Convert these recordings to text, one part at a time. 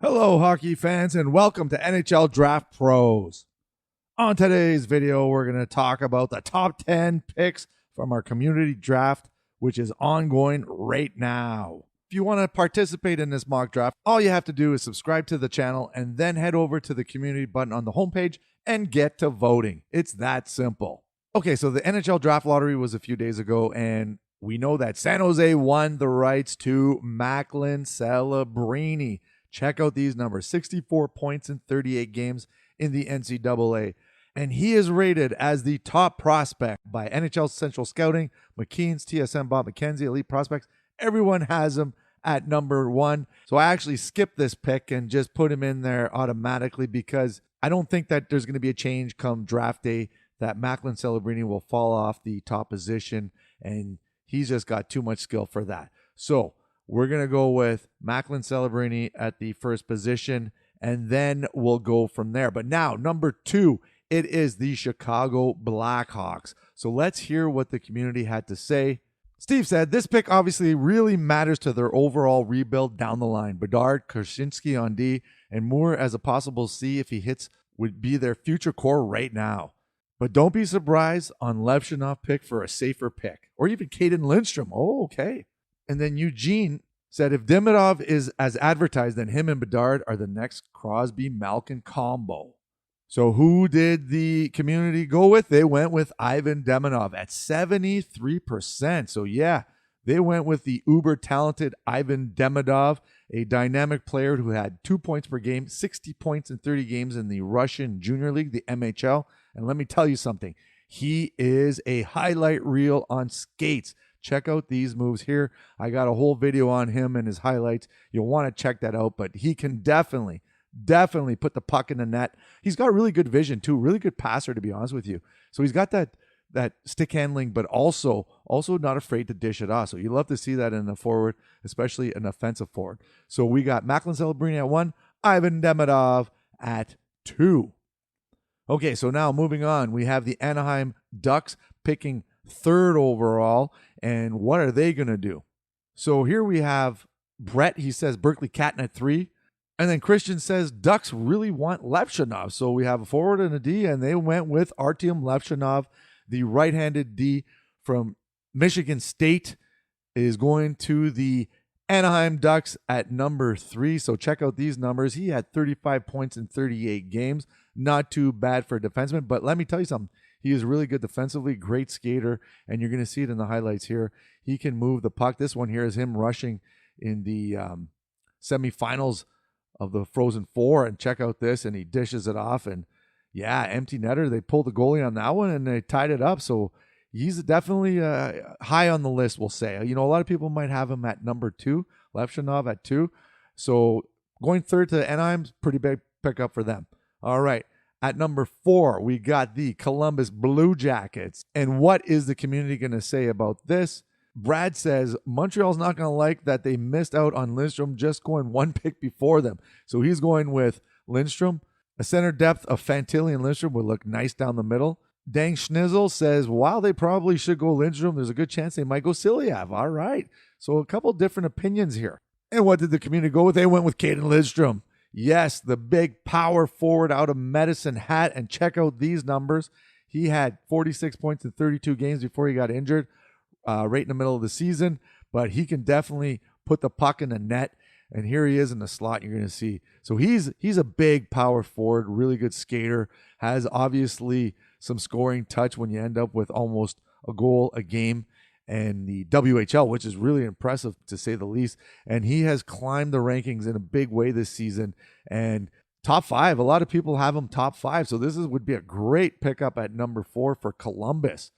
Hello, hockey fans, and welcome to NHL Draft Pros. On today's video, we're going to talk about the top 10 picks from our community draft, which is ongoing right now. If you want to participate in this mock draft, all you have to do is subscribe to the channel and then head over to the community button on the homepage and get to voting. It's that simple. Okay, so the NHL Draft Lottery was a few days ago, and we know that San Jose won the rights to Macklin Celebrini. Check out these numbers: 64 points in 38 games in the NCAA. And he is rated as the top prospect by NHL Central Scouting, McKeen's, TSN, Bob McKenzie, Elite Prospects. Everyone has him at number one. So I actually skipped this pick and just put him in there automatically because I don't think that there's going to be a change come draft day, that Macklin Celebrini will fall off the top position, and he's just got too much skill for that. So we're going to go with Macklin Celebrini at the first position, and then we'll go from there. But now, number two, it is the Chicago Blackhawks. So let's hear what the community had to say. Steve said, this pick obviously really matters to their overall rebuild down the line. Bedard, Krasinski on D, and Moore as a possible C if he hits would be their future core right now. But don't be surprised on Levshunov pick for a safer pick, or even Caden Lindstrom. Oh, okay. And then Eugene said, if Demidov is as advertised, then him and Bedard are the next Crosby-Malkin combo. So who did the community go with? They went with Ivan Demidov at 73%. So yeah, they went with the uber-talented Ivan Demidov, a dynamic player who had 2 points per game, 60 points in 30 games in the Russian Junior League, the MHL. And let me tell you something. He is a highlight reel on skates. Check out these moves here. I got a whole video on him and his highlights. You'll want to check that out, but he can definitely put the puck in the net. He's got really good vision too, really good passer, to be honest with you. So he's got that stick handling, but also not afraid to dish it off. So you love to see that in a forward, especially an offensive forward. So we got Macklin Celebrini at 1, Ivan Demidov at 2. Okay, so now moving on, we have the Anaheim Ducks picking 3rd overall. And what are they going to do? So here we have Brett. He says Berkeley Catton at 3. And then Christian says Ducks really want Levshunov. So we have a forward and a D, and they went with Artyom Levshunov, the right-handed D from Michigan State, is going to the Anaheim Ducks at number 3. So check out these numbers. He had 35 points in 38 games. Not too bad for a defenseman, but let me tell you something. He is really good defensively, great skater, and you're going to see it in the highlights here. He can move the puck. This one here is him rushing in the semifinals of the Frozen Four, and check out this, and he dishes it off, and yeah, empty netter. They pulled the goalie on that one, and they tied it up, so he's definitely high on the list, we'll say. You know, a lot of people might have him at number 2, Levshunov at 2, so going 3rd to Anaheim's pretty big pickup for them. All right. At number 4, we got the Columbus Blue Jackets. And what is the community going to say about this? Brad says Montreal's not going to like that they missed out on Lindstrom just going 1 pick before them. So he's going with Lindstrom. A center depth of Fantilli and Lindstrom would look nice down the middle. Dang Schnizzle says, while they probably should go Lindstrom, there's a good chance they might go Silyaev. All right. So a couple different opinions here. And what did the community go with? They went with Caden Lindstrom. Yes, the big power forward out of Medicine Hat. And check out these numbers. He had 46 points in 32 games before he got injured, right in the middle of the season. But he can definitely put the puck in the net. And here he is in the slot, you're going to see. So he's a big power forward, really good skater. Has obviously some scoring touch when you end up with almost a goal a game. And the WHL, which is really impressive to say the least. And he has climbed the rankings in a big way this season. And top 5, a lot of people have him top 5. So this would be a great pickup at number 4 for Columbus.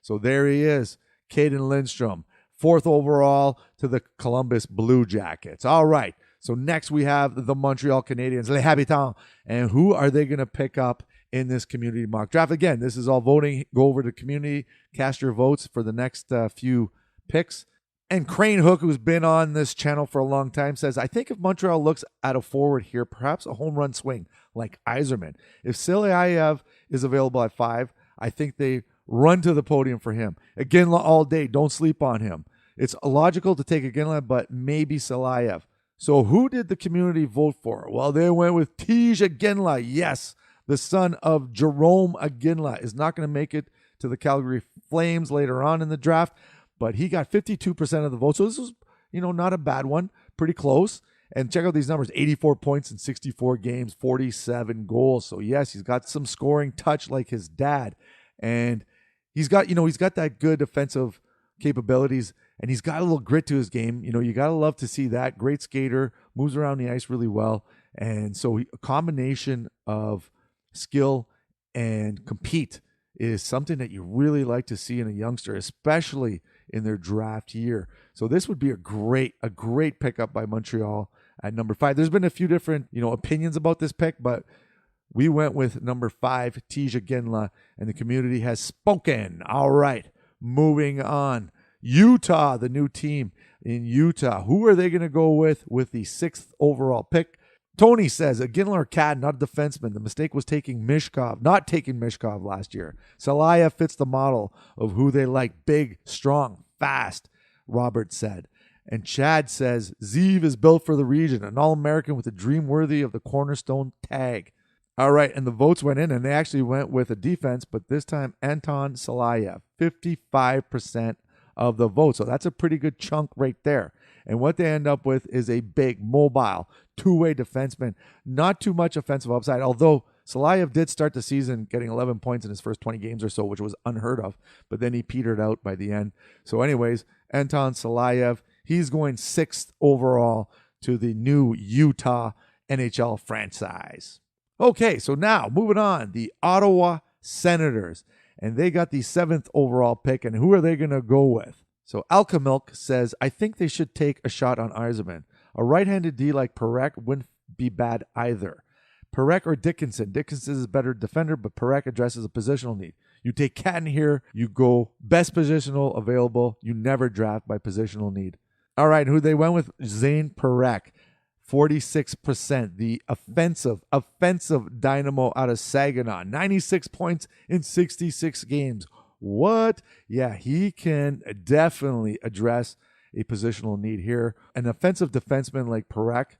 So there he is, Caden Lindstrom, 4th overall to the Columbus Blue Jackets. All right, so next we have the Montreal Canadiens, Les Habitants. And who are they going to pick up in this community mock draft? Again, this is all voting. Go over to community, cast your votes for the next few picks. And Crane Hook, who's been on this channel for a long time, says, I think if Montreal looks at a forward here, perhaps a home run swing like Yzerman. If Silyaev is available at 5, I think they run to the podium for him. Iginla all day. Don't sleep on him. It's illogical to take Iginla, but maybe Silyaev. So who did the community vote for? Well, they went with Tej Aginla. Yes, the son of Jerome Aginla is not going to make it to the Calgary Flames later on in the draft, but he got 52% of the vote. So this was, not a bad one. Pretty close. And check out these numbers: 84 points in 64 games, 47 goals. So yes, he's got some scoring touch like his dad. And he's got that good offensive capabilities, and he's got a little grit to his game. You got to love to see that. Great skater, moves around the ice really well. And so a combination of skill and compete is something that you really like to see in a youngster, especially in their draft year. So this would be a great pickup by Montreal at number 5. There's been a few different, opinions about this pick, but we went with number 5, Tej Aginla, and the community has spoken. All right, moving on. Utah, the new team in Utah. Who are they going to go with the 6th overall pick? Tony says, Aginla or Cadden, not a defenseman. The mistake was not taking Mishkov last year. Salaya fits the model of who they like. Big, strong, fast, Robert said. And Chad says, Zeev is built for the region, an All-American with a dream worthy of the cornerstone tag. All right, and the votes went in, and they actually went with a defense, but this time Anton Salaya, 55% of the vote. So that's a pretty good chunk right there. And what they end up with is a big, mobile, two-way defenseman. Not too much offensive upside, although Salayev did start the season getting 11 points in his first 20 games or so, which was unheard of, but then he petered out by the end. So anyways, Anton Salayev, he's going 6th overall to the new Utah NHL franchise. Okay, so now moving on, the Ottawa Senators, and they got the 7th overall pick, and who are they going to go with? So Alkamilk says, I think they should take a shot on Yzerman. A right-handed D like Parekh wouldn't be bad either. Parekh or Dickinson. Dickinson is a better defender, but Parekh addresses a positional need. You take Catton here, you go best positional available. You never draft by positional need. All right, who they went with? Zane Parekh, 46%. The offensive dynamo out of Saginaw. 96 points in 66 games. What? Yeah, he can definitely address a positional need here. An offensive defenseman like Parekh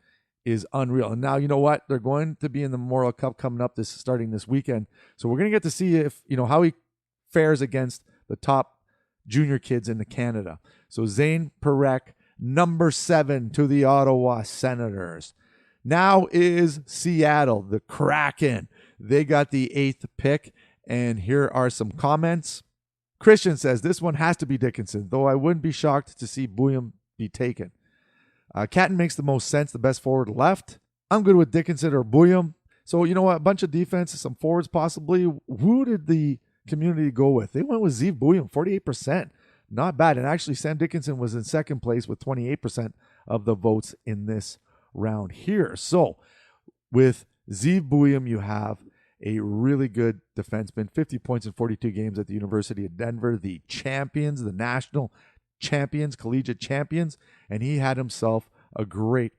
is unreal. And now, you know what? They're going to be in the Memorial Cup coming up starting this weekend. So we're going to get to see if, how he fares against the top junior kids in Canada. So Zane Parekh, number 7 to the Ottawa Senators. Now is Seattle, the Kraken. They got the 8th pick, and here are some comments. Christian says, this one has to be Dickinson, though I wouldn't be shocked to see Bouillon be taken. Catton makes the most sense, the best forward left. I'm good with Dickinson or Bouillon. So, you know what? A bunch of defense, some forwards possibly. Who did the community go with? They went with Zeev Bouillon, 48%. Not bad. And actually, Sam Dickinson was in second place with 28% of the votes in this round here. So, with Zeev Bouillon, you have a really good defenseman, 50 points in 42 games at the University of Denver, the champions, the national champions, collegiate champions, and he had himself a great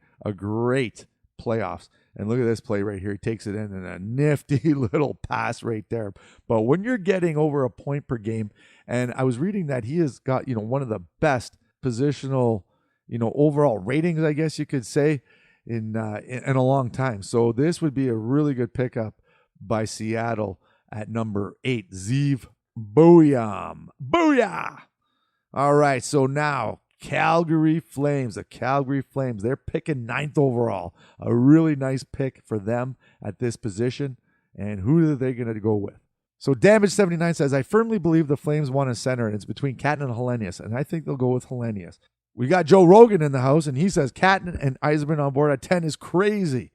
playoffs. And look at this play right here. He takes it in a nifty little pass right there. But when you're getting over a point per game, and I was reading that he has got, one of the best positional, overall ratings, I guess you could say, in a long time. So this would be a really good pickup by Seattle at number 8, Zeev Bouillon. Booyah! All right, so now Calgary Flames, they're picking 9th overall. A really nice pick for them at this position. And who are they going to go with? So Damage79 says, I firmly believe the Flames want a center, and it's between Catton and Hellenius, and I think they'll go with Hellenius. We got Joe Rogan in the house, and he says Catton and Yzerman on board at 10 is crazy.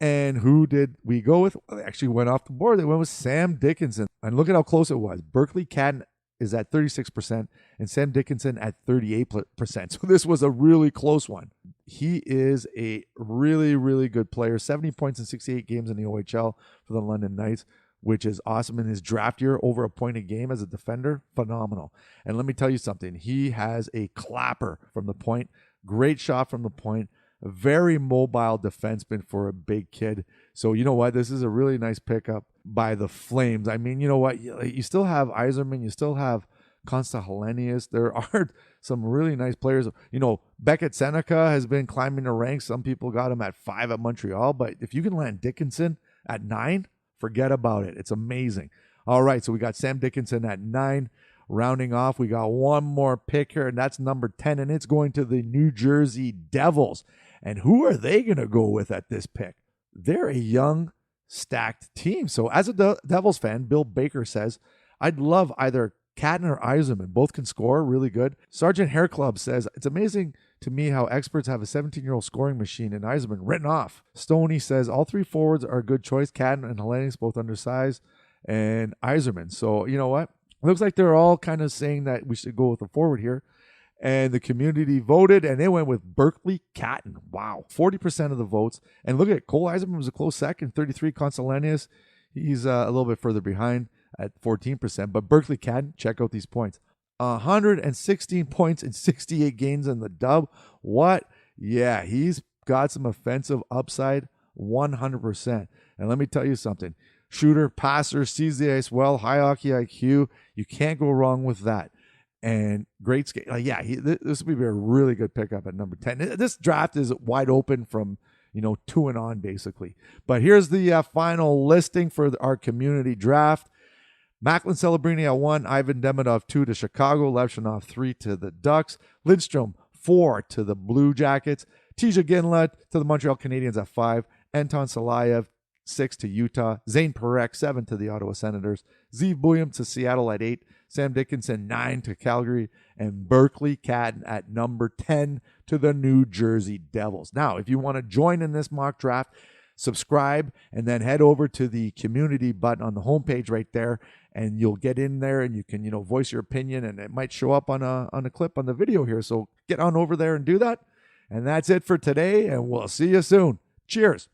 And who did we go with? Well, they actually went off the board. They went with Sam Dickinson. And look at how close it was. Berkeley Catton is at 36% and Sam Dickinson at 38%. So this was a really close one. He is a really, really good player. 70 points in 68 games in the OHL for the London Knights, which is awesome. In his draft year, over a point a game as a defender, phenomenal. And let me tell you something. He has a clapper from the point. Great shot from the point. A very mobile defenseman for a big kid. So you know what? This is a really nice pickup by the Flames. I mean, you know what? You still have Yzerman. You still have Consta Hellenius. There are some really nice players. Beckett Seneca has been climbing the ranks. Some people got him at 5 at Montreal, but if you can land Dickinson at 9, forget about it. It's amazing. All right, so we got Sam Dickinson at 9. Rounding off, we got one more pick here, and that's number 10, and it's going to the New Jersey Devils. And who are they going to go with at this pick? They're a young, stacked team. So as a Devils fan, Bill Baker says, I'd love either Catton or Yzerman. Both can score really good. Sergeant Hair Club says, it's amazing to me how experts have a 17-year-old scoring machine in Yzerman written off. Stoney says, all 3 forwards are a good choice. Catton and Hellenius both undersized, and Yzerman. So you know what? It looks like they're all kind of saying that we should go with a forward here. And the community voted, and they went with Berkeley Catton. Wow, 40% of the votes. And look at Cole Yzerman was a close second, 33. Consolanius, he's a little bit further behind at 14%. But Berkeley Catton, check out these points. 116 points in 68 games in the dub. What? Yeah, he's got some offensive upside, 100%. And let me tell you something. Shooter, passer, sees the ice well, high hockey IQ. You can't go wrong with that. And great skate. This would be a really good pickup at number 10. This draft is wide open from 2 and on basically. But here's the final listing for our community draft. Macklin Celebrini at 1, Ivan Demidov 2 to Chicago, Levshinov 3 to the Ducks, Lidstrom 4 to the Blue Jackets, Tija Ginla to the Montreal Canadiens at 5, Anton Salayev 6 to Utah, Zane Parekh 7 to the Ottawa Senators, Zeev Buium to Seattle at 8, Sam Dickinson 9 to Calgary, and Berkeley Catton at number 10 to the New Jersey Devils. Now, if you want to join in this mock draft, subscribe and then head over to the community button on the homepage right there, and you'll get in there and you can voice your opinion, and it might show up on a clip on the video here. So get on over there and do that. And that's it for today, and we'll see you soon. Cheers.